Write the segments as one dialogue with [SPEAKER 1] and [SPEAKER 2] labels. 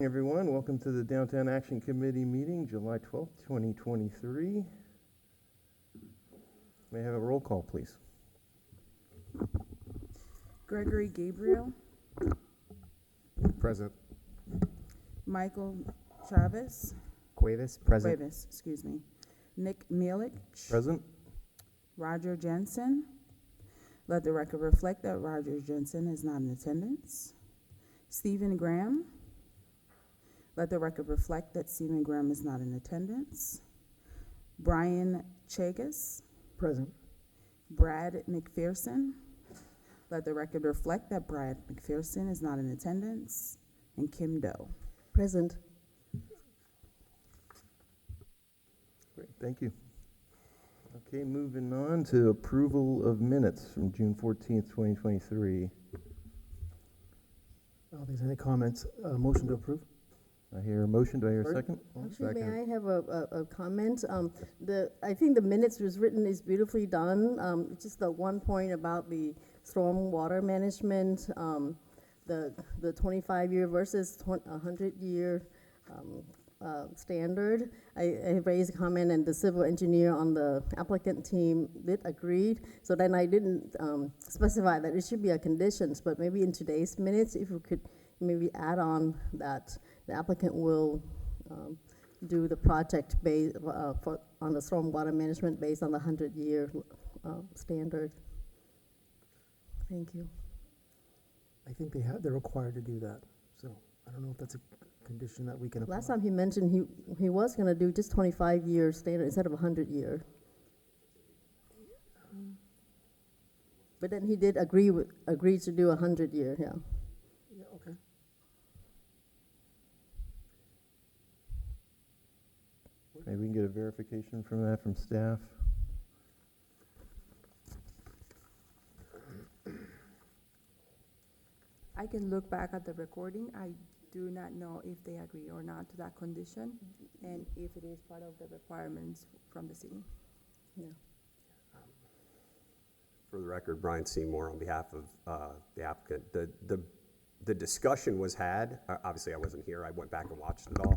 [SPEAKER 1] Everyone, welcome to the Downtown Action Committee meeting, July 12th, 2023. May I have a roll call, please?
[SPEAKER 2] Gregory Gabriel,
[SPEAKER 3] Present.
[SPEAKER 2] Michael Chavez,
[SPEAKER 3] Cuevas, present.
[SPEAKER 2] Cuevas, excuse me, Nick Mielich,
[SPEAKER 1] Present.
[SPEAKER 2] Roger Jensen. Let the record reflect that Roger Jensen is not in attendance. Stephen Graham. Let the record reflect that Stephen Graham is not in attendance. Brian Chagas.
[SPEAKER 3] Present.
[SPEAKER 2] Brad McPherson. Let the record reflect that Brad McPherson is not in attendance. And Kim Doe.
[SPEAKER 4] Present.
[SPEAKER 1] Great, thank you. Okay, moving on to approval of minutes from June 14th, 2023.
[SPEAKER 3] I don't think there's any comments. Motion to approve?
[SPEAKER 1] I hear a motion. Do I hear a second?
[SPEAKER 4] Actually, may I have a comment? I think the minutes was written is beautifully done. Just the one point about the storm water management, the 25-year versus 100-year standard. I raised a comment, and the civil engineer on the applicant team did agree. So then I didn't specify that it should be a conditions, but maybe in today's minutes, if we could maybe add on that the applicant will do the project based on the stormwater management based on the 100-year standard. Thank you.
[SPEAKER 3] I think they're required to do that. So I don't know if that's a condition that we can apply.
[SPEAKER 4] Last time he mentioned he was going to do just 25-year standard instead of 100-year. But then he did agree to do 100-year. Yeah.
[SPEAKER 3] Yeah, okay.
[SPEAKER 1] Maybe we can get a verification from that from staff.
[SPEAKER 2] I can look back at the recording. I do not know if they agree or not to that condition and if it is part of the requirements from the city.
[SPEAKER 4] Yeah.
[SPEAKER 5] For the record, Brian Seymour on behalf of the applicant. The discussion was had. Obviously, I wasn't here. I went back and watched it all.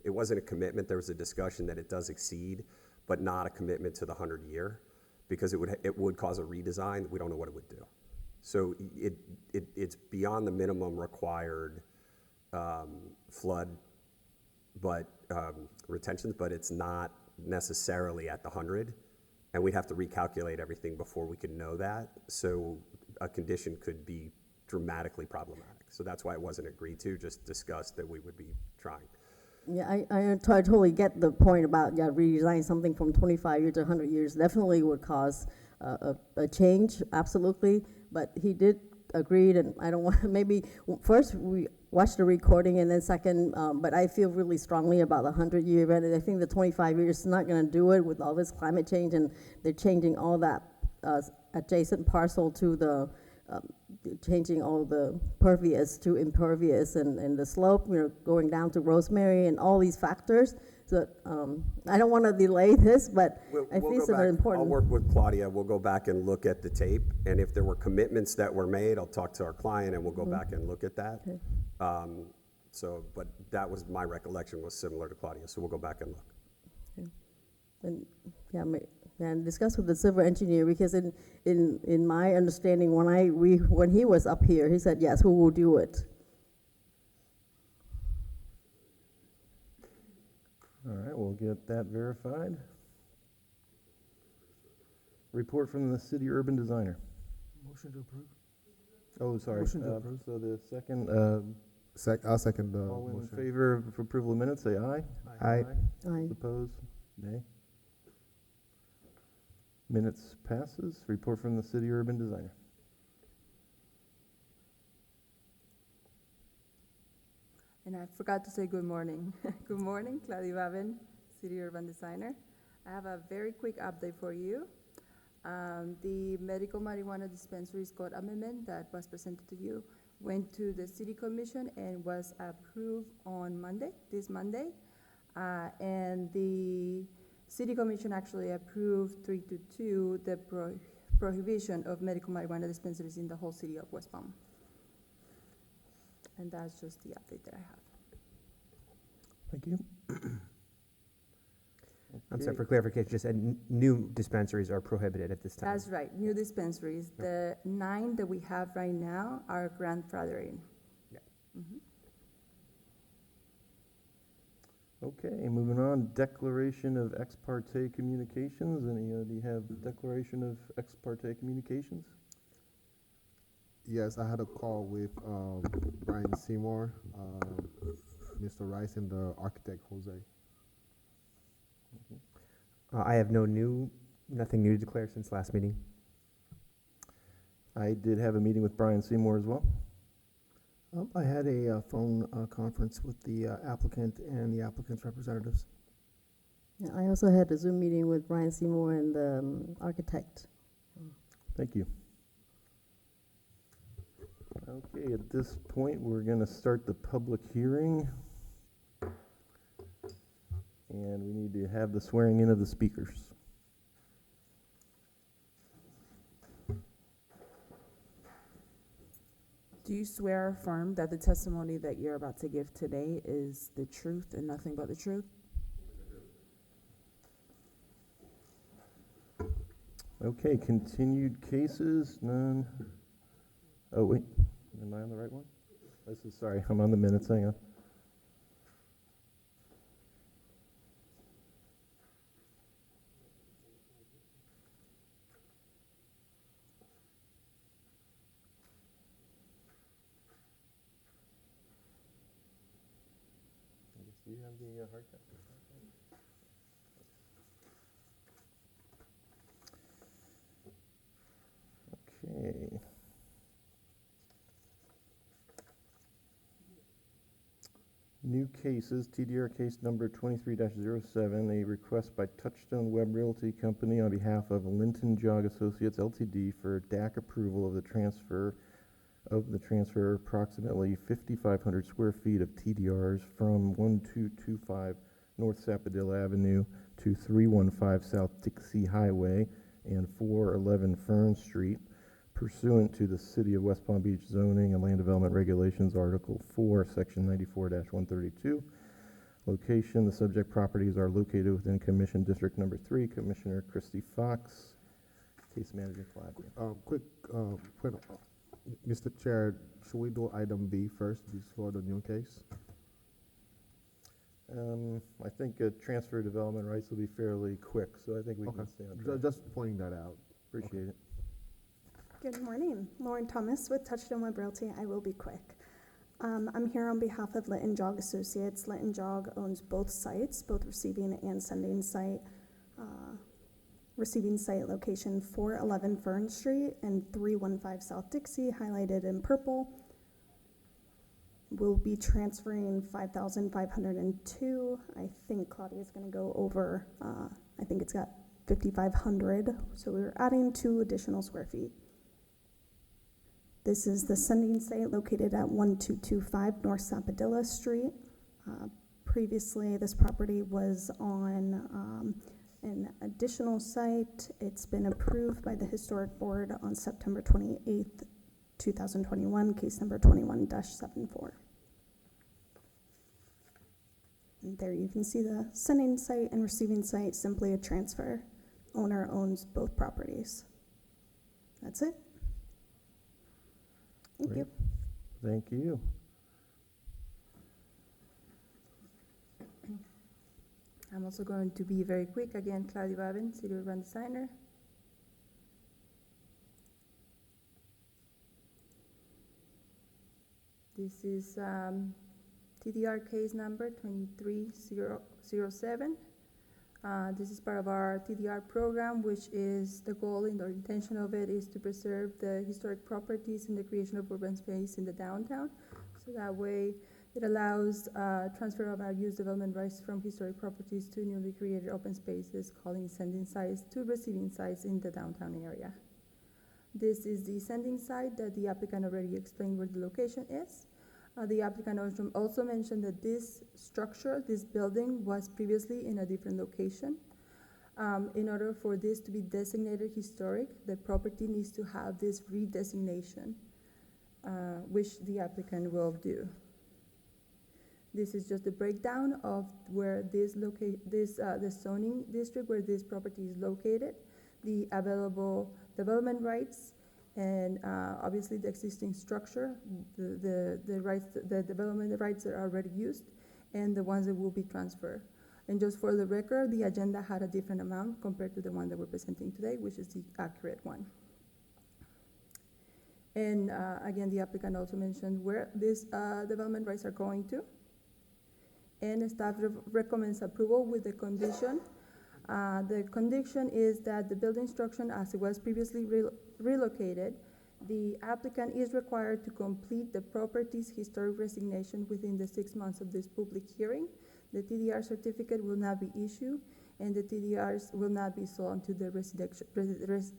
[SPEAKER 5] It wasn't a commitment. There was a discussion that it does exceed, but not a commitment to the 100-year, because it would cause a redesign. We don't know what it would do. So it's beyond the minimum required flood, but retentions, but it's not necessarily at the 100, and we'd have to recalculate everything before we could know that. So a condition could be dramatically problematic. So that's why it wasn't agreed to, just discussed that we would be trying.
[SPEAKER 4] Yeah, I totally get the point about redesigning something from 25 years to 100 years. Definitely would cause a change, absolutely. But he did agree, and I don't want maybe first we watch the recording, and then second. But I feel really strongly about the 100-year event, and I think the 25 years is not going to do it with all this climate change, and they're changing all that adjacent parcel to the. Changing all the pervious to impervious and the slope, going down to Rosemary and all these factors. So I don't want to delay this, but I think it's important.
[SPEAKER 5] I'll work with Claudia. We'll go back and look at the tape, and if there were commitments that were made, I'll talk to our client and we'll go back and look at that. Okay. But that was my recollection was similar to Claudia, so we'll go back and look.
[SPEAKER 4] Okay. And discuss with the civil engineer, because in my understanding, when he was up here, he said yes, who will do it.
[SPEAKER 1] All right, we'll get that verified. Report from the city urban designer.
[SPEAKER 3] Motion to approve?
[SPEAKER 1] Oh, sorry.
[SPEAKER 3] Motion to approve.
[SPEAKER 1] So the second,
[SPEAKER 6] I'll second the
[SPEAKER 1] all in
[SPEAKER 6] motion.
[SPEAKER 1] favor of approval of minutes, say aye.
[SPEAKER 6] Aye.
[SPEAKER 4] Aye.
[SPEAKER 1] Opposed? Nay. Minutes passes. Report from the city urban designer.
[SPEAKER 2] And I forgot to say good morning. Good morning, Claudia Babin, City Urban Designer. I have a very quick update for you. The medical marijuana dispensaries code amendment that was presented to you went to the City Commission and was approved on Monday, this Monday. And the City Commission actually approved 3-2 the prohibition of medical marijuana dispensaries in the whole city of West Palm. And that's just the update that I have.
[SPEAKER 1] Thank you.
[SPEAKER 7] I'm sorry,
[SPEAKER 1] Okay.
[SPEAKER 7] for clarification, just said new dispensaries are prohibited at this time.
[SPEAKER 2] That's right, new dispensaries. The 9 that we have right now are grandfathering.
[SPEAKER 7] Yeah.
[SPEAKER 2] Mhm.
[SPEAKER 1] Okay, moving on, declaration of ex parte communications. Do you have declaration of ex parte communications?
[SPEAKER 6] Yes, I had a call with Brian Seymour, Mr. Rice, and the architect Jose.
[SPEAKER 7] I have nothing new to declare since last meeting.
[SPEAKER 1] I did have a meeting with Brian Seymour as well.
[SPEAKER 3] I had a phone conference with the applicant and the applicant's representatives.
[SPEAKER 4] Yeah, I also had a Zoom meeting with Brian Seymour and the architect.
[SPEAKER 1] Thank you. Okay, at this point, we're going to start the public hearing. And we need to have the swearing in of the speakers.
[SPEAKER 8] Do you swear or affirm that the testimony that you're about to give today is the truth and nothing but the truth?
[SPEAKER 1] Okay, continued cases, none. Oh, wait, am I on the right one? Sorry, I'm on the minutes, hang on. Do you have the hard copy? Okay. New cases, TDR case number 23-07, a request by Touchstone Web Realty Company on behalf of Linton Jog Associates LTD for DAC approval of the transfer approximately 5,500 square feet of TDRs from 1225 North Sapodilla Avenue to 315 South Dixie Highway and 411 Fern Street, pursuant to the City of West Palm Beach Zoning and Land Development Regulations, Article 4, Section 94-132. Location, the subject properties are located within Commission District Number 3. Commissioner Christy Fox, Case Manager Flavia.
[SPEAKER 6] Quick, Mr. Chair, should we do item B first before the new case?
[SPEAKER 1] I think transfer development rights will be fairly quick, so I think we
[SPEAKER 6] Okay.
[SPEAKER 1] can stay on track.
[SPEAKER 6] Just pointing that out.
[SPEAKER 1] Appreciate it.
[SPEAKER 9] Good morning. Lauren Thomas with Touchstone Web Realty. I will be quick. I'm here on behalf of Linton Jog Associates. Linton Jog owns both sites, both receiving and sending site. Receiving site location 411 Fern Street and 315 South Dixie, highlighted in purple. We'll be transferring 5,502. I think Claudia's going to go over, I think it's got 5,500. So we're adding 2 additional square feet. This is the sending site located at 1225 North Sapodilla Street. Previously, this property was on an additional site. It's been approved by the Historic Board on September 28th, 2021, case number 21-74. And there you can see the sending site and receiving site, simply a transfer. Owner owns both properties. That's it. Thank you.
[SPEAKER 1] Thank you.
[SPEAKER 2] I'm also going to be very quick. Again, Claudia Babin, City Urban Designer. This is TDR case number 23007. This is part of our TDR program, which is the goal and the intention of it is to preserve the historic properties and the creation of urban space in the downtown. So that way it allows transfer of our use development rights from historic properties to newly created open spaces, calling sending sites to receiving sites in the downtown area. This is the sending site that the applicant already explained where the location is. The applicant also mentioned that this structure, this building, was previously in a different location. In order for this to be designated historic, the property needs to have this redesignation, which the applicant will do. This is just a breakdown of where the zoning district where this property is located, the available development rights, and obviously the existing structure, the rights, the development rights that are already used, and the ones that will be transferred. And just for the record, the agenda had a different amount compared to the one that we're presenting today, which is the accurate one. And again, the applicant also mentioned where these development rights are going to. And staff recommends approval with the condition. The condition is that the building structure, as it was previously relocated, the applicant is required to complete the property's historic resignation within the 6 months of this public hearing. The TDR certificate will not be issued, and the TDRs will not be sold until the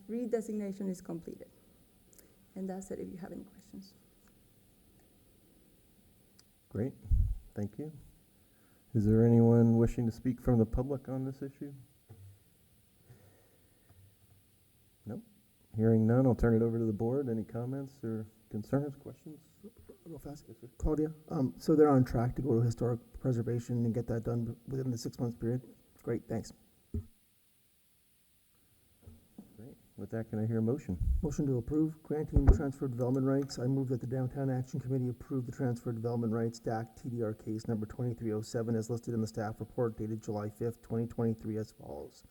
[SPEAKER 2] redesignation is completed. And that's it, if you have any questions.
[SPEAKER 1] Great, thank you. Is there anyone wishing to speak from the public on this issue? Nope. Hearing none, I'll turn it over to the board. Any comments or concerns, questions?
[SPEAKER 3] Real fast. Claudia, so they're on track to go to historic preservation and get that done within the 6 month period? Great, thanks.
[SPEAKER 1] Great. With that, can I hear a motion?
[SPEAKER 3] Motion to approve granting transfer development rights. I move that the Downtown Action Committee approve the transfer development rights DAC TDR case number 2307 as listed in the staff report dated July 5th, 2023 as follows.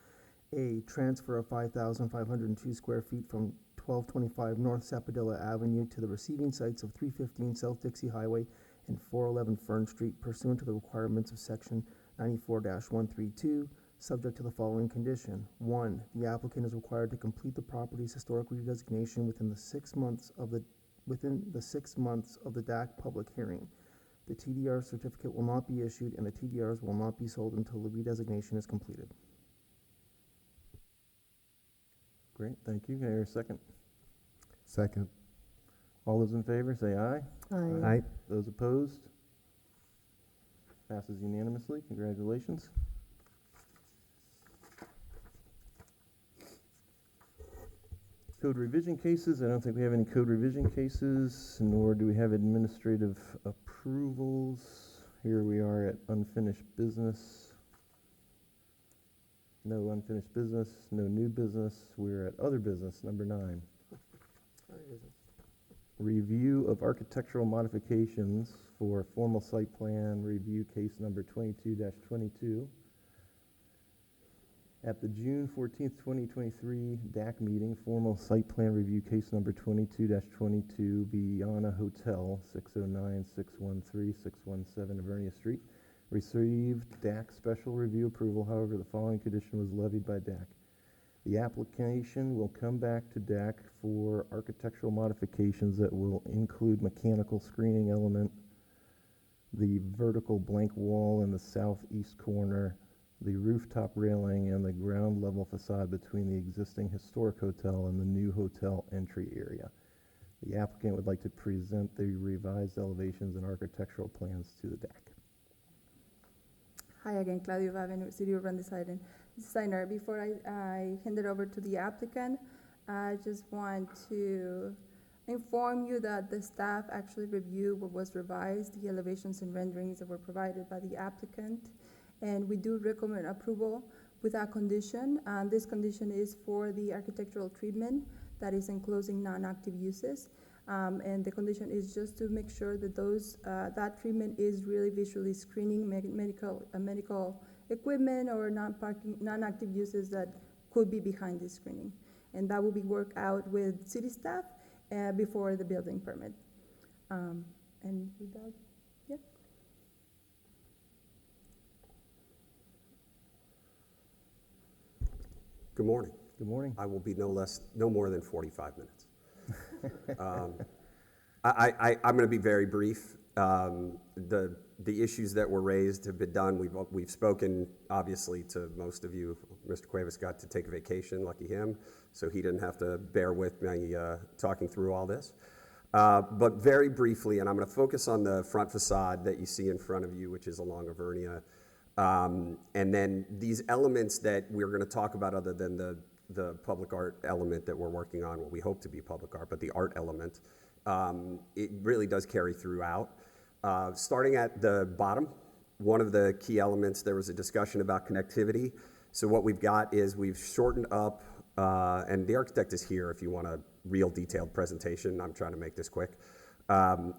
[SPEAKER 3] A, transfer of 5,502 square feet from 1225 North Sapadilla Avenue to the receiving sites of 315 South Dixie Highway and 411 Fern Street pursuant to the requirements of section 94-132, subject to the following condition. 1, the applicant is required to complete the property's historic redesignation within the 6 months of the DAC public hearing. The TDR certificate will not be issued and the TDRs will not be sold until the redesignation is completed.
[SPEAKER 1] Great, thank you. Can I hear a second?
[SPEAKER 6] Second.
[SPEAKER 1] All those in favor, say aye.
[SPEAKER 4] Aye.
[SPEAKER 1] Those opposed? Passes unanimously. Congratulations. Code revision cases. I don't think we have any code revision cases, nor do we have administrative approvals. Here we are at unfinished business. No unfinished business, no new business. We're at other business, number 9. Review of architectural modifications for formal site plan review case number 22-22. At the June 14th, 2023 DAC meeting, formal site plan review case number 22-22, Biana Hotel, 609-613-617 Avernia Street, received DAC special review approval. However, the following condition was levied by DAC. The application will come back to DAC for architectural modifications that will include mechanical screening element, the vertical blank wall in the southeast corner, the rooftop railing, and the ground level facade between the existing historic hotel and the new hotel entry area. The applicant would like to present the revised elevations and architectural plans to the DAC.
[SPEAKER 2] Hi again, Claudia Vaven, City Urban Designer. Before I hand it over to the applicant, I just want to inform you that the staff actually reviewed what was revised, the elevations and renderings that were provided by the applicant, and we do recommend approval with that condition. This condition is for the architectural treatment that is enclosing non-active uses. And the condition is just to make sure that that treatment is really visually screening medical equipment or non-active uses that could be behind this screening. And that will be worked out with city staff before the building permit. And with that, yeah.
[SPEAKER 5] Good morning.
[SPEAKER 1] Good morning.
[SPEAKER 5] I will be no more than 45 minutes. I'm going to be very brief. The issues that were raised have been done. We've spoken, obviously, to most of you. Mr. Cuevas got to take a vacation, lucky him, so he didn't have to bear with me talking through all this. But very briefly, and I'm going to focus on the front facade that you see in front of you, which is along Avernia. And then these elements that we're going to talk about, other than the public art element that we're working on, what we hope to be public art, but the art element, it really does carry throughout. Starting at the bottom, one of the key elements, there was a discussion about connectivity. So what we've got is we've shortened up, and the architect is here if you want a real detailed presentation. I'm trying to make this quick.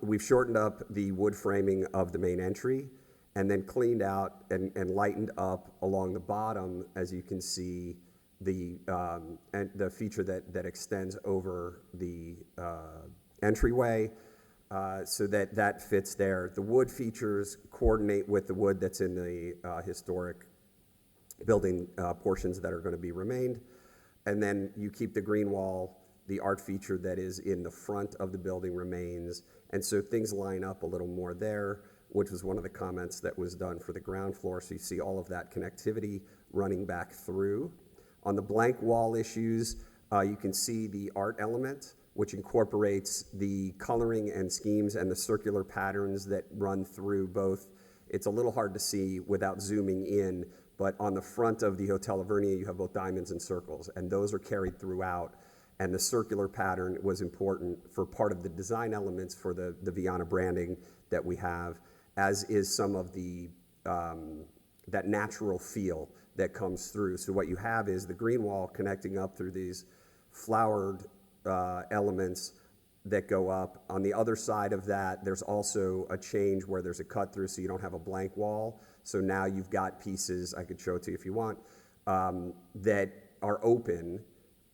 [SPEAKER 5] We've shortened up the wood framing of the main entry and then cleaned out and lightened up along the bottom, as you can see, the feature that extends over the entryway, so that fits there. The wood features coordinate with the wood that's in the historic building portions that are going to be remained. And then you keep the green wall, the art feature that is in the front of the building remains. And so things line up a little more there, which was one of the comments that was done for the ground floor. So you see all of that connectivity running back through. On the blank wall issues, you can see the art element, which incorporates the coloring and schemes and the circular patterns that run through both. It's a little hard to see without zooming in, but on the front of the Hotel Avernia, you have both diamonds and circles, and those are carried throughout. And the circular pattern was important for part of the design elements for the Viana branding that we have, as is some of the, that natural feel that comes through. So what you have is the green wall connecting up through these flowered elements that go up. On the other side of that, there's also a change where there's a cut through, so you don't have a blank wall. So now you've got pieces, I could show it to you if you want, that are open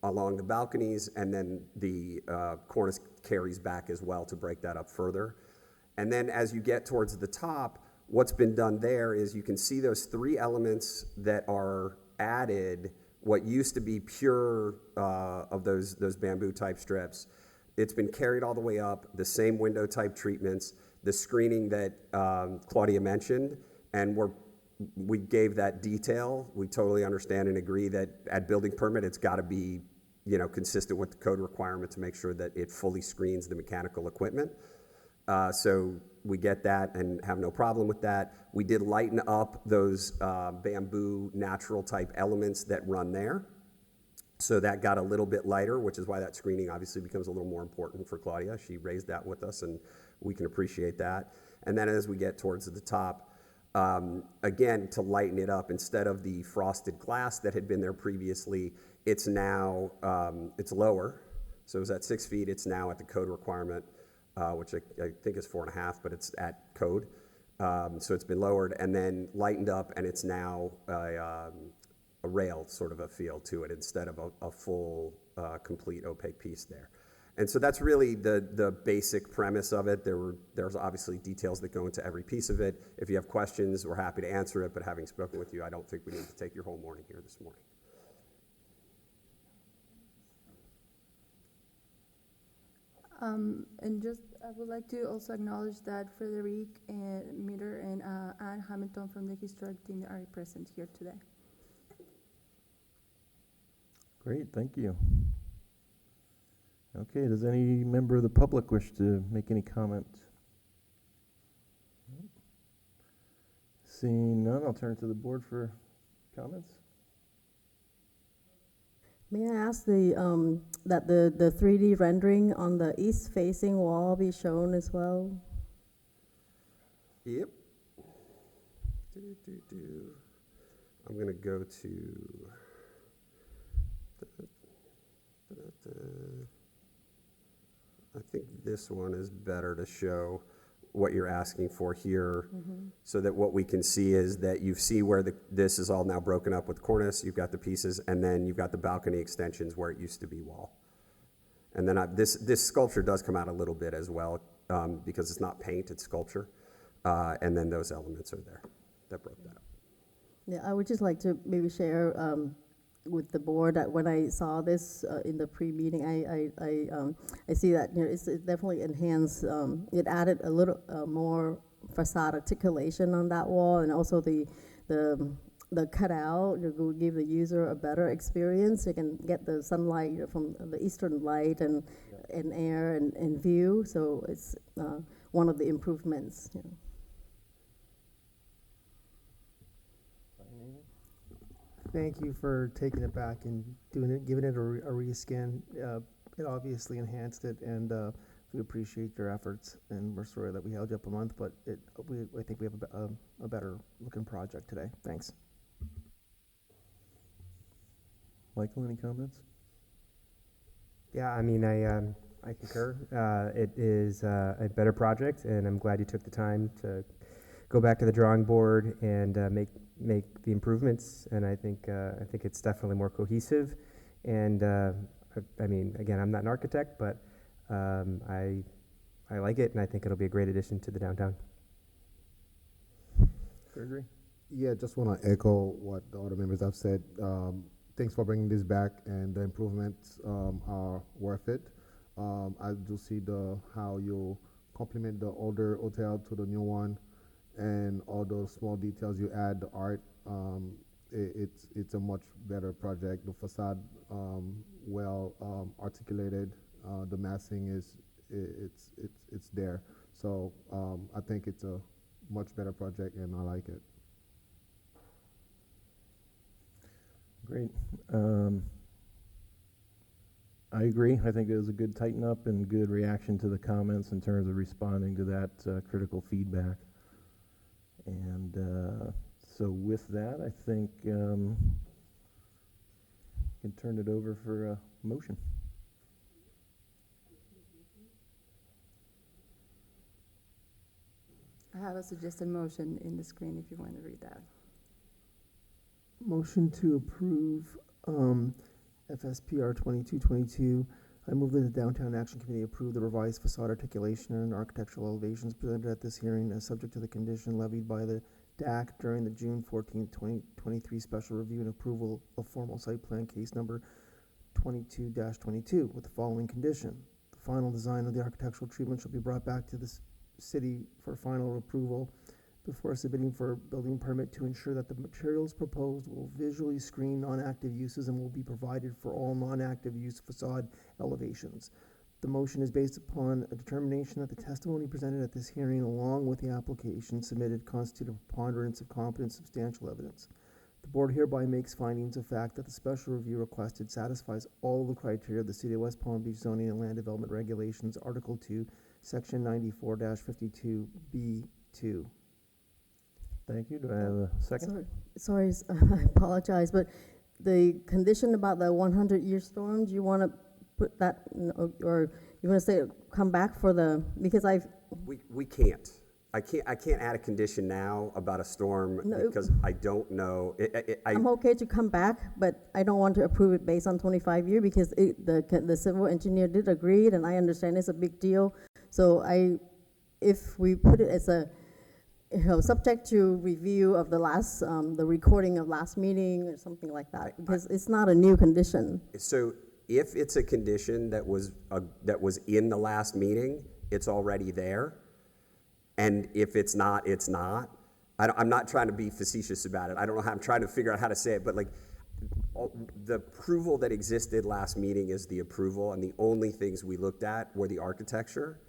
[SPEAKER 5] along the balconies, and then the cornice carries back as well to break that up further. And then as you get towards the top, what's been done there is you can see those three elements that are added, what used to be pure of those bamboo type strips. It's been carried all the way up, the same window type treatments, the screening that Claudia mentioned, and we gave that detail. We totally understand and agree that at building permit, it's got to be, consistent with the code requirement to make sure that it fully screens the mechanical equipment. So we get that and have no problem with that. We did lighten up those bamboo natural type elements that run there. So that got a little bit lighter, which is why that screening obviously becomes a little more important for Claudia. She raised that with us, and we can appreciate that. And then as we get towards the top, again, to lighten it up, instead of the frosted glass that had been there previously, it's now, it's lower. So it was at 6 feet, it's now at the code requirement, which I think is 4.5, but it's at code. So it's been lowered and then lightened up, and it's now a rail sort of a feel to it instead of a full, complete opaque piece there. And so that's really the basic premise of it. There's obviously details that go into every piece of it. If you have questions, we're happy to answer it, but having spoken with you, I don't think we need to take your whole morning here this morning.
[SPEAKER 2] And just, I would like to also acknowledge that Frederic and Mitter and Anne Hamilton from the historic team are present here today.
[SPEAKER 1] Great, thank you. Okay, does any member of the public wish to make any comment? Seeing none, I'll turn to the board for comments.
[SPEAKER 4] May I ask that the 3D rendering on the east-facing wall be shown as well?
[SPEAKER 5] Yep. I'm going to go to... I think this one is better to show what you're asking for here, so that what we can see is that you see where this is all now broken up with cornice, you've got the pieces, and then you've got the balcony extensions where it used to be wall. And then this sculpture does come out a little bit as well, because it's not paint, it's sculpture. And then those elements are there that broke that up.
[SPEAKER 4] Yeah, I would just like to maybe share with the board that when I saw this in the pre-meeting, I see that it's definitely enhanced. It added a little more facade articulation on that wall, and also the cutout will give the user a better experience. You can get the sunlight from the eastern light and air and view. So it's one of the improvements.
[SPEAKER 3] Thank you for taking it back and giving it a rescan. It obviously enhanced it, and We appreciate your efforts, and we're sorry that we held you up a month, but I think we have a better looking project today. Thanks.
[SPEAKER 1] Michael, any comments?
[SPEAKER 7] Yeah, I mean, I concur. It is a better project, and I'm glad you took the time to go back to the drawing board and make the improvements. And I think it's definitely more cohesive. And I mean, again, I'm not an architect, but I like it, and I think it'll be a great addition to the downtown.
[SPEAKER 1] Gregory?
[SPEAKER 6] Yeah, just want to echo what the other members have said. Thanks for bringing this back, and the improvements are worth it. I do see how you complement the older hotel to the new one, and all those small details you add, the art. It's a much better project. The facade, well articulated. The massing it's there. So I think it's a much better project, and I like it.
[SPEAKER 1] Great. I agree. I think it was a good tighten up and good reaction to the comments in terms of responding to that critical feedback. And so with that, I think can turn it over for a motion.
[SPEAKER 2] I have a suggested motion in the screen if you want to read that.
[SPEAKER 3] Motion to approve FSPR 2222. I move that the Downtown Action Committee approve the revised facade articulation and architectural elevations presented at this hearing as subject to the condition levied by the DAC during the June 14, 2023 special review and approval of formal site plan case number 22-22 with the following condition. The final design of the architectural treatment shall be brought back to the city for final approval before submitting for building permit to ensure that the materials proposed will visually screen non-active uses and will be provided for all non-active use facade elevations. The motion is based upon a determination that the testimony presented at this hearing along with the application submitted constitute a preponderance of competent substantial evidence. The board hereby makes findings of fact that the special review requested satisfies all of the criteria of the City of West Palm Beach Zoning and Land Development Regulations, Article 2, Section 94-52B2.
[SPEAKER 1] Thank you. Do I have a second?
[SPEAKER 4] Sorry, I apologize, but the condition about the 100-year storm, do you want to put that, or you want to say come back for the, because
[SPEAKER 5] We can't. I can't add a condition now about a storm because I don't know.
[SPEAKER 4] I'm okay to come back, but I don't want to approve it based on 25-year because the civil engineer did agree, and I understand it's a big deal. So if we put it as a, subject to review of the last, the recording of last meeting or something like that, because it's not a new condition.
[SPEAKER 5] So if it's a condition that was in the last meeting, it's already there. And if it's not, it's not. I'm not trying to be facetious about it. I don't know how, I'm trying to figure out how to say it, but like the approval that existed last meeting is the approval, and the only things we looked at were the architecture.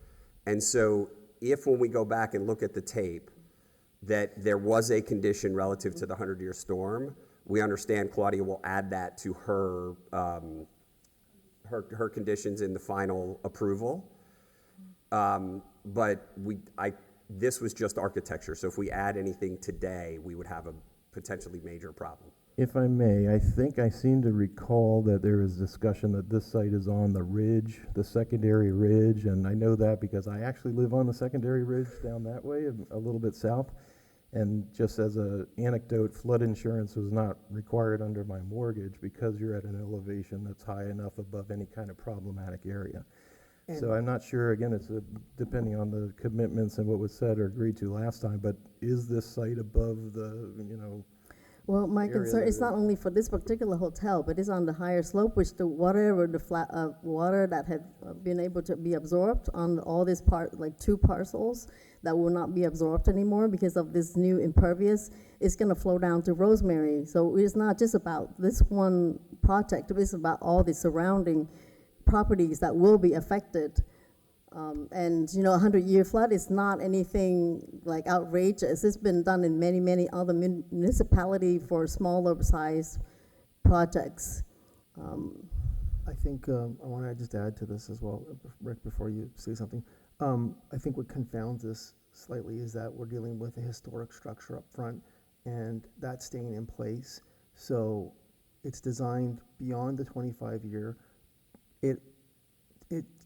[SPEAKER 5] And so if when we go back and look at the tape, that there was a condition relative to the 100-year storm, we understand Claudia will add that to her her conditions in the final approval. But this was just architecture, so if we add anything today, we would have a potentially major problem.
[SPEAKER 1] If I may, I think I seem to recall that there was discussion that this site is on the ridge, the secondary ridge, and I know that because I actually live on the secondary ridge down that way, a little bit south. And just as an anecdote, flood insurance was not required under my mortgage because you're at an elevation that's high enough above any kind of problematic area. So I'm not sure, again, it's depending on the commitments and what was said or agreed to last time, but is this site above the,
[SPEAKER 4] Well, my concern is not only for this particular hotel, but it's on the higher slope, which the water that had been able to be absorbed on all this like 2 parcels that will not be absorbed anymore because of this new impervious, is going to flow down to Rosemary. So it's not just about this one project, it's about all the surrounding properties that will be affected. And 100-year flood is not anything like outrageous. It's been done in many, many other municipalities for smaller size projects.
[SPEAKER 3] I think, I want to just add to this as well, Rick, before you say something. I think what confounds this slightly is that we're dealing with a historic structure up front, and that's staying in place. So it's designed beyond the 25-year. It's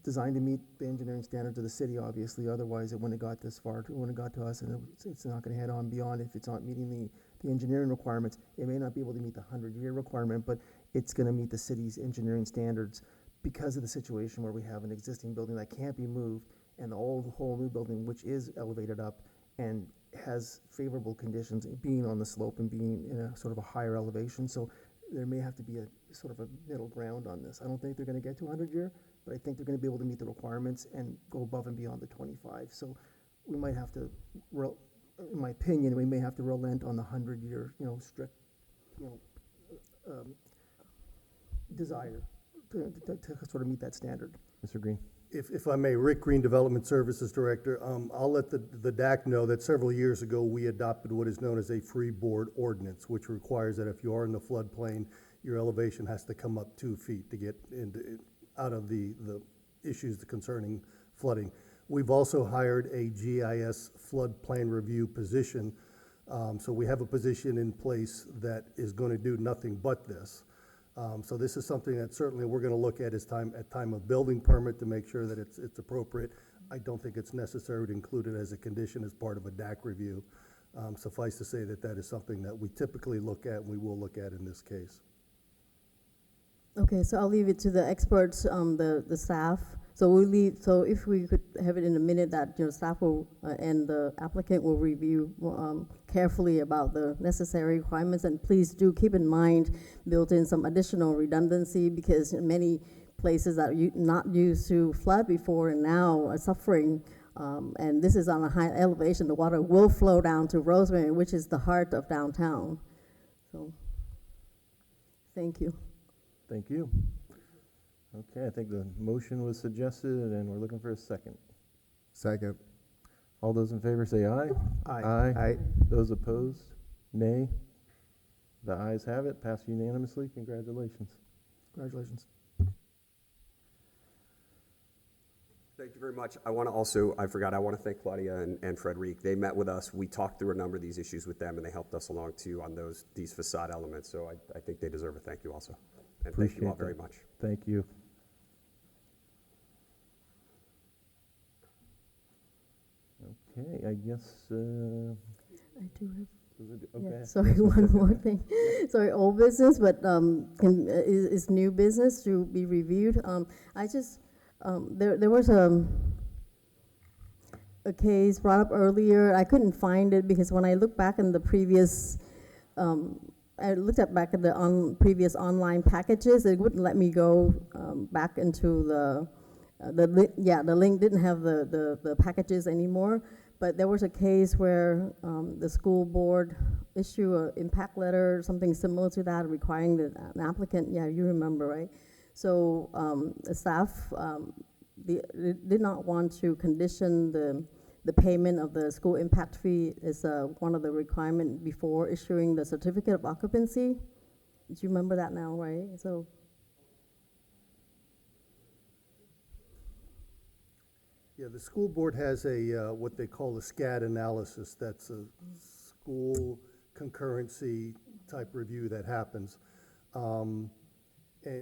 [SPEAKER 3] designed to meet the engineering standards of the city, obviously. Otherwise, it wouldn't have got this far. It wouldn't have got to us, and it's not going to head on beyond if it's not meeting the engineering requirements. It may not be able to meet the 100-year requirement, but it's going to meet the city's engineering standards because of the situation where we have an existing building that can't be moved and the whole new building, which is elevated up and has favorable conditions, being on the slope and being in a sort of a higher elevation. So there may have to be a sort of a middle ground on this. I don't think they're going to get to 100-year, but I think they're going to be able to meet the requirements and go above and beyond the 25. So we might have to, in my opinion, we may have to relent on the 100-year, strict, desire to sort of meet that standard.
[SPEAKER 1] Mr. Green?
[SPEAKER 10] If I may, Rick Green, Development Services Director. I'll let the DAC know that several years ago, we adopted what is known as a freeboard ordinance, which requires that if you are in the floodplain, your elevation has to come up 2 feet to get out of the issues concerning flooding. We've also hired a GIS floodplain review position. So we have a position in place that is going to do nothing but this. So this is something that certainly we're going to look at at time of building permit to make sure that it's appropriate. I don't think it's necessary to include it as a condition as part of a DAC review. Suffice to say that is something that we typically look at and we will look at in this case.
[SPEAKER 4] Okay, so I'll leave it to the experts, the staff. So if we could have it in a minute that, staff will, and the applicant will review carefully about the necessary requirements, and please do keep in mind, build in some additional redundancy, because many places that are not used to flood before and now are suffering, and this is on a high elevation, the water will flow down to Rosemary, which is the heart of downtown. So, thank you.
[SPEAKER 1] Thank you. Okay, I think the motion was suggested, and we're looking for a second.
[SPEAKER 6] Second.
[SPEAKER 1] All those in favor say aye.
[SPEAKER 3] Aye.
[SPEAKER 1] Aye. Those opposed, nay. The ayes have it, passed unanimously. Congratulations.
[SPEAKER 3] Congratulations.
[SPEAKER 5] Thank you very much. I want to thank Claudia and Frederic. They met with us. We talked through a number of these issues with them, and they helped us along too on these facade elements. So I think they deserve a thank you also. And thank you all very much.
[SPEAKER 1] Thank you. Okay, I guess,
[SPEAKER 4] I do have.
[SPEAKER 1] okay.
[SPEAKER 4] Yeah, sorry, one more thing. Sorry, old business, but is new business to be reviewed. There was a case brought up earlier. I couldn't find it because when I look back in the previous, I looked at back at the previous online packages, it wouldn't let me go back into the link didn't have the packages anymore. But there was a case where the school board issued an impact letter, something similar to that, requiring an applicant, you remember, right? So the staff did not want to condition the payment of the school impact fee is one of the requirements before issuing the certificate of occupancy. Do you remember that now, right? So.
[SPEAKER 10] Yeah, the school board has a what they call a SCAD analysis. That's a school concurrency type review that happens. And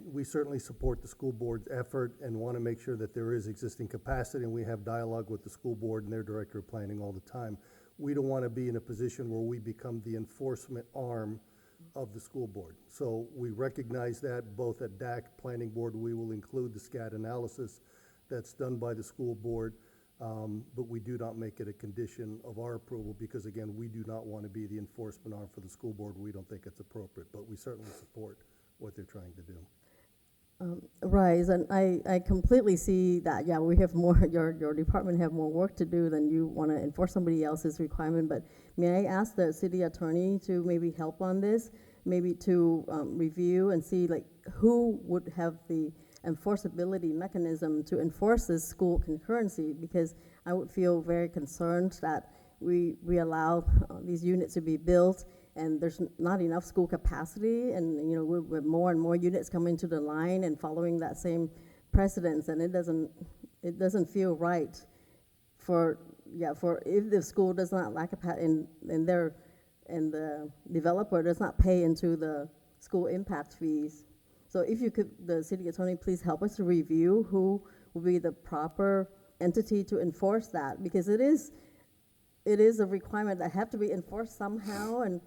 [SPEAKER 10] we certainly support the school board's effort and want to make sure that there is existing capacity, and we have dialogue with the school board and their director of planning all the time. We don't want to be in a position where we become the enforcement arm of the school board. So we recognize that both at DAC Planning Board, we will include the SCAD analysis that's done by the school board, but we do not make it a condition of our approval because, again, we do not want to be the enforcement arm for the school board. We don't think it's appropriate, but we certainly support what they're trying to do.
[SPEAKER 4] Right, and I completely see that, we have more, your department have more work to do than you want to enforce somebody else's requirement, but may I ask the city attorney to maybe help on this, maybe to review and see like who would have the enforceability mechanism to enforce this school concurrency, because I would feel very concerned that we allow these units to be built and there's not enough school capacity, and, you know, with more and more units coming to the line and following that same precedence, and it doesn't feel right for if the school does not lack and the developer does not pay into the school impact fees. So if you could, the city attorney, please help us to review who will be the proper entity to enforce that, because it is a requirement that have to be enforced somehow, and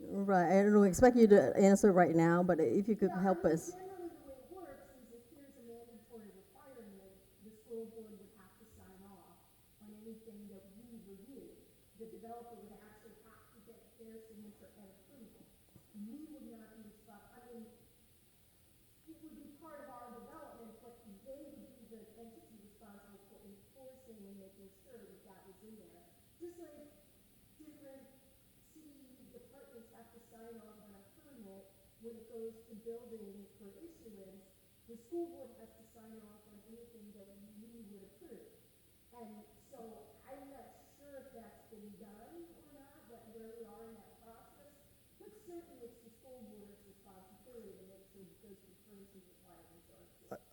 [SPEAKER 4] right, I don't expect you to answer right now, but if you could help us.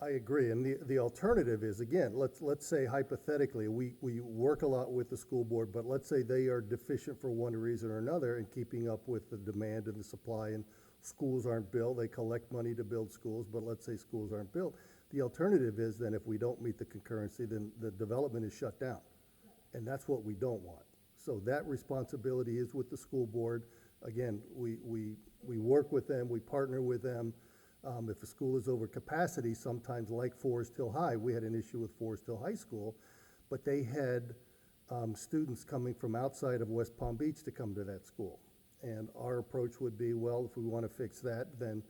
[SPEAKER 10] I agree, and the alternative is, again, let's say hypothetically, we work a lot with the school board, but let's say they are deficient for one reason or another in keeping up with the demand and the supply, and schools aren't built, they collect money to build schools, but let's say schools aren't built. The alternative is then if we don't meet the concurrency, then the development is shut down, and that's what we don't want. So that responsibility is with the school board. Again, we work with them, we partner with them. If a school is over capacity, sometimes like Forest Hill High, we had an issue with Forest Hill High School, but they had students coming from outside of West Palm Beach to come to that school. And our approach would be, well, if we want to fix that, then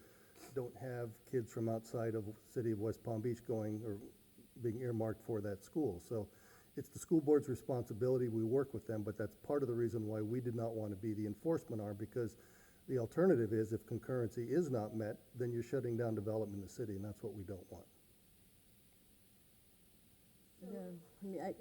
[SPEAKER 10] don't have kids from outside of the city of West Palm Beach going or being earmarked for that school. So it's the school board's responsibility. We work with them, but that's part of the reason why we did not want to be the enforcement arm, because the alternative is if concurrency is not met, then you're shutting down development in the city, and that's what we don't want.
[SPEAKER 4] Yeah, I mean,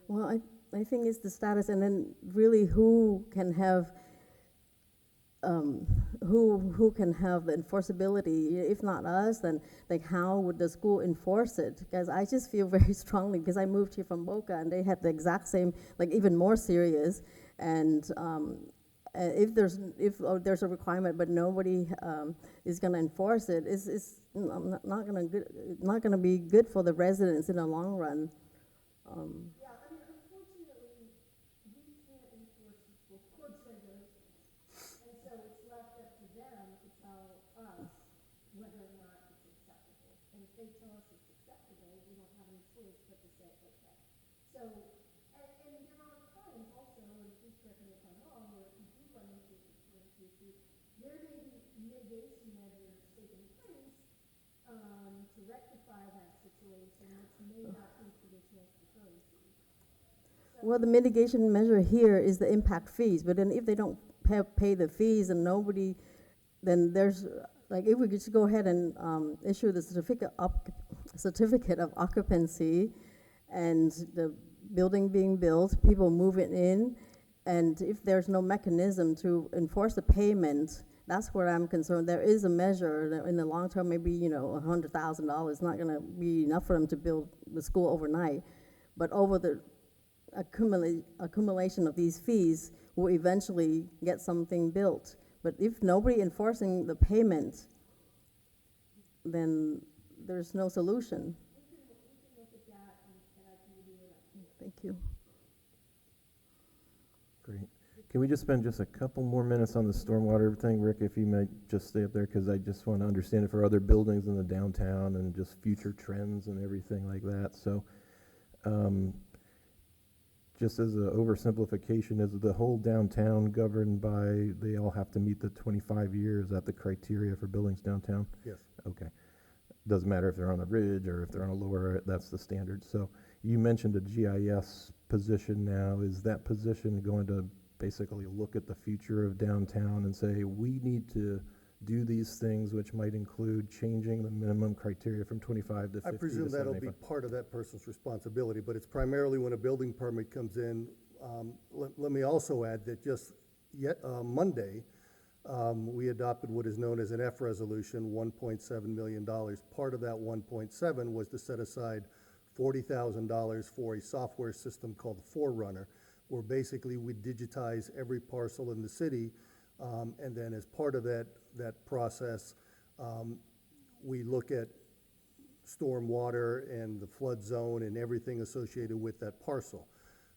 [SPEAKER 4] well, I think it's the status, and then really who can have who can have the enforceability. If not us, then like how would the school enforce it? Because I just feel very strongly, because I moved here from Boca and they had the exact same, like even more serious. And if there's a requirement but nobody is going to enforce it, it's not going to be good for the residents in the long run. Well, the mitigation measure here is the impact fees, but then if they don't pay the fees and nobody, then there's, like, if we could just go ahead and issue the certificate of occupancy and the building being built, people moving in, and if there's no mechanism to enforce the payment, that's where I'm concerned. There is a measure that in the long term, maybe, you know, $100,000 is not gonna be enough for them to build the school overnight, but over the accumulation of these fees, will eventually get something built. But if nobody enforcing the payment, then there's no solution. Thank you.
[SPEAKER 1] Great. Can we just spend just a couple more minutes on the stormwater thing, Rick, if you might just stay up there, because I just want to understand it for other buildings in the downtown and just future trends and everything like that. So, just as an oversimplification, is the whole downtown governed by, they all have to meet the 25 years? Is that the criteria for buildings downtown?
[SPEAKER 10] Yes.
[SPEAKER 1] Okay. Doesn't matter if they're on a ridge or if they're on a lower, that's the standard. So you mentioned a GIS position now. Is that position going to basically look at the future of downtown and say, we need to do these things, which might include changing the minimum criteria from 25 to 50
[SPEAKER 10] I
[SPEAKER 1] to
[SPEAKER 10] presume that'll be
[SPEAKER 1] 75?
[SPEAKER 10] part of that person's responsibility, but it's primarily when a building permit comes in. Let me also add that just Monday, we adopted what is known as an F resolution, $1.7 million. Part of that 1.7 was to set aside $40,000 for a software system called Forerunner, where basically we digitize every parcel in the city, and then as part of that process, we look at stormwater and the flood zone and everything associated with that parcel.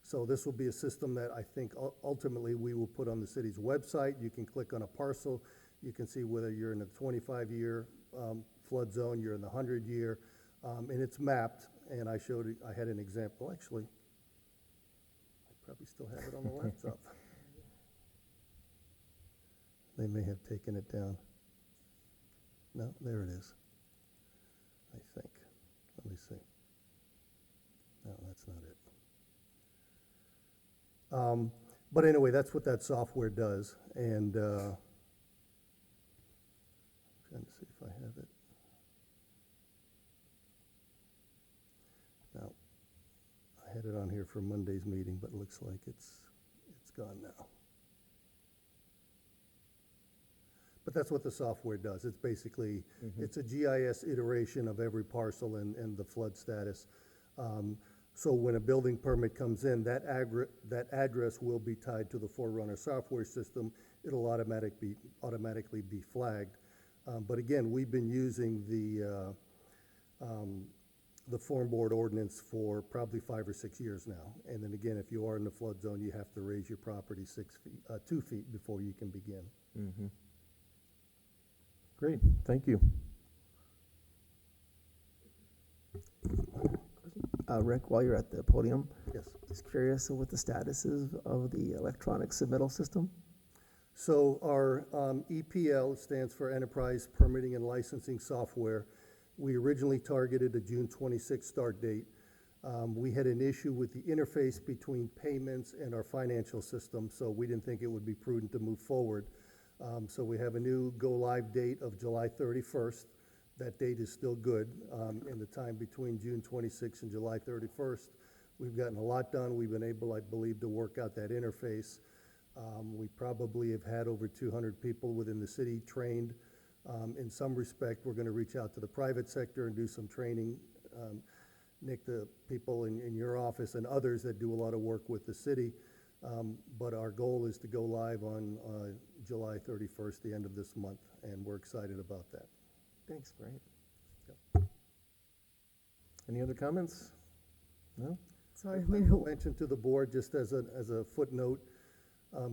[SPEAKER 10] So this will be a system that I think ultimately we will put on the city's website. You can click on a parcel, you can see whether you're in a 25-year flood zone, you're in the 100-year, and it's mapped. And I had an example, actually. I probably still have it on the laptop. They may have taken it down. No, there it is, I think. Let me see. No, that's not it. But anyway, that's what that software does, and I'm trying to see if I have it. Now, I had it on here for Monday's meeting, but it looks like it's gone now. But that's what the software does. It's basically, it's a GIS iteration of every parcel and the flood status. So when a building permit comes in, that address will be tied to the Forerunner software system. It'll automatically be flagged. But again, we've been using the Form Board ordinance for probably 5 or 6 years now. And then again, if you are in the flood zone, you have to raise your property 2 feet before you can begin.
[SPEAKER 1] Mm-hmm. Great, thank you.
[SPEAKER 3] Rick, while you're at the podium,
[SPEAKER 10] Yes.
[SPEAKER 3] just curious of what the status is of the electronic submittal system?
[SPEAKER 10] So our EPL stands for Enterprise Permitting and Licensing Software. We originally targeted a June 26th start date. We had an issue with the interface between payments and our financial system, so we didn't think it would be prudent to move forward. So we have a new go-live date of July 31st. That date is still good. In the time between June 26th and July 31st, we've gotten a lot done. We've been able, I believe, to work out that interface. We probably have had over 200 people within the city trained. In some respect, we're going to reach out to the private sector and do some training. Nick, the people in your office and others that do a lot of work with the city. But our goal is to go live on July 31st, the end of this month, and we're excited about that.
[SPEAKER 3] Thanks, great.
[SPEAKER 1] Any other comments? No?
[SPEAKER 4] Sorry,
[SPEAKER 10] I
[SPEAKER 4] maybe,
[SPEAKER 10] mentioned to the board, just as a footnote,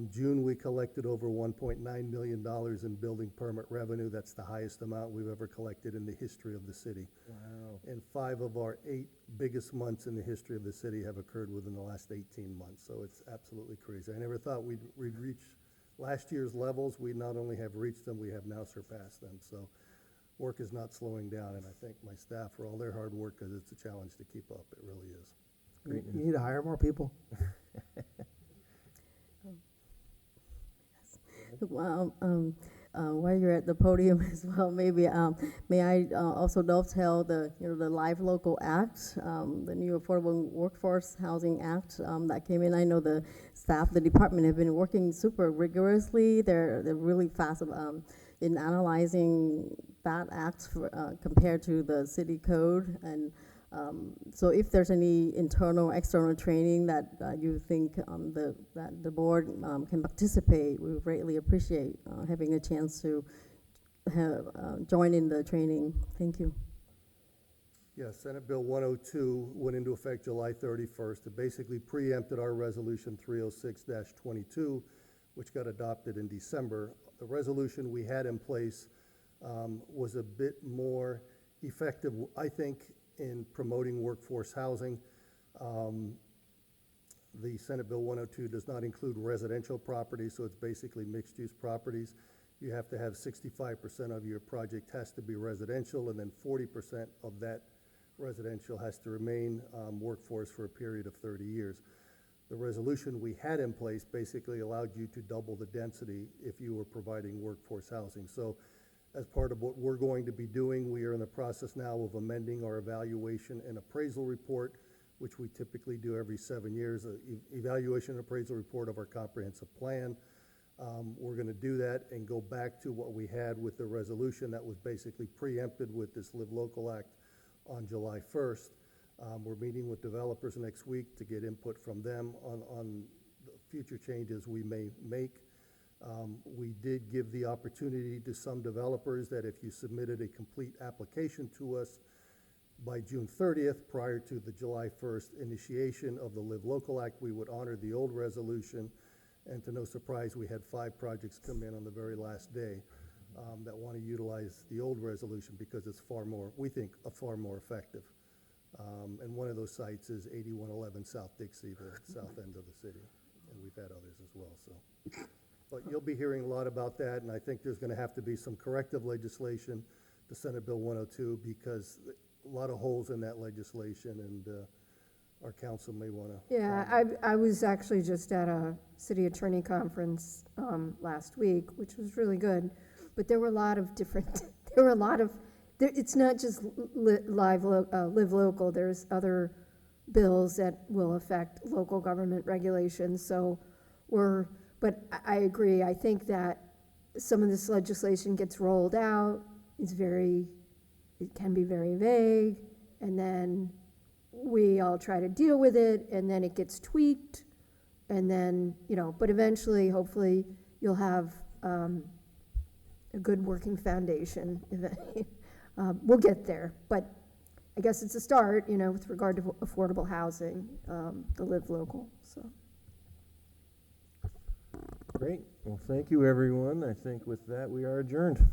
[SPEAKER 10] June, we collected over $1.9 million in building permit revenue. That's the highest amount we've ever collected in the history of the city.
[SPEAKER 1] Wow.
[SPEAKER 10] And 5 of our 8 biggest months in the history of the city have occurred within the last 18 months. So it's absolutely crazy. I never thought we'd reach last year's levels. We not only have reached them, we have now surpassed them. So work is not slowing down, and I thank my staff for all their hard work, because it's a challenge to keep up. It really is.
[SPEAKER 3] You need to hire more people.
[SPEAKER 4] while you're at the podium as well, maybe may I also dovetail the the Live Local Act, the new Affordable Workforce Housing Act that came in. I know the staff, the department have been working super rigorously. They're really fast in analyzing that act compared to the city code, and so if there's any internal, external training that you think that the board can participate, we would greatly appreciate having a chance to join in the training. Thank you.
[SPEAKER 10] Yes, Senate Bill 102 went into effect July 31st. It basically preempted our resolution 306-22, which got adopted in December. The resolution we had in place was a bit more effective, I think, in promoting workforce housing. The Senate Bill 102 does not include residential properties, so it's basically mixed-use properties. You have to have 65% of your project has to be residential, and then 40% of that residential has to remain workforce for a period of 30 years. The resolution we had in place basically allowed you to double the density if you were providing workforce housing. So as part of what we're going to be doing, we are in the process now of amending our evaluation and appraisal report, which we typically do every 7 years, evaluation and appraisal report of our comprehensive plan. We're going to do that and go back to what we had with the resolution that was basically preempted with this Live Local Act on July 1st. We're meeting with developers next week to get input from them on the future changes we may make. We did give the opportunity to some developers that if you submitted a complete application to us by June 30th, prior to the July 1st initiation of the Live Local Act, we would honor the old resolution. And to no surprise, we had 5 projects come in on the very last day that want to utilize the old resolution because it's far more, we think, far more effective. And one of those sites is 8111 South Dixie, the south end of the city. And we've had others as well, so. But you'll be hearing a lot about that, and I think there's going to have to be some corrective legislation to Senate Bill 102 because a lot of holes in that legislation, and our council may want to.
[SPEAKER 11] Yeah, I was actually just at a city attorney conference last week, which was really good, but there were a lot of different, it's not just Live Local, there's other bills that will affect local government regulations, so but I agree, I think that some of this legislation gets rolled out, it can be very vague, and then we all try to deal with it, and then it gets tweaked, and then, but eventually, hopefully, you'll have a good working foundation. We'll get there, but I guess it's a start, with regard to affordable housing, the Live Local, so.
[SPEAKER 1] Great. Well, thank you, everyone. I think with that, we are adjourned.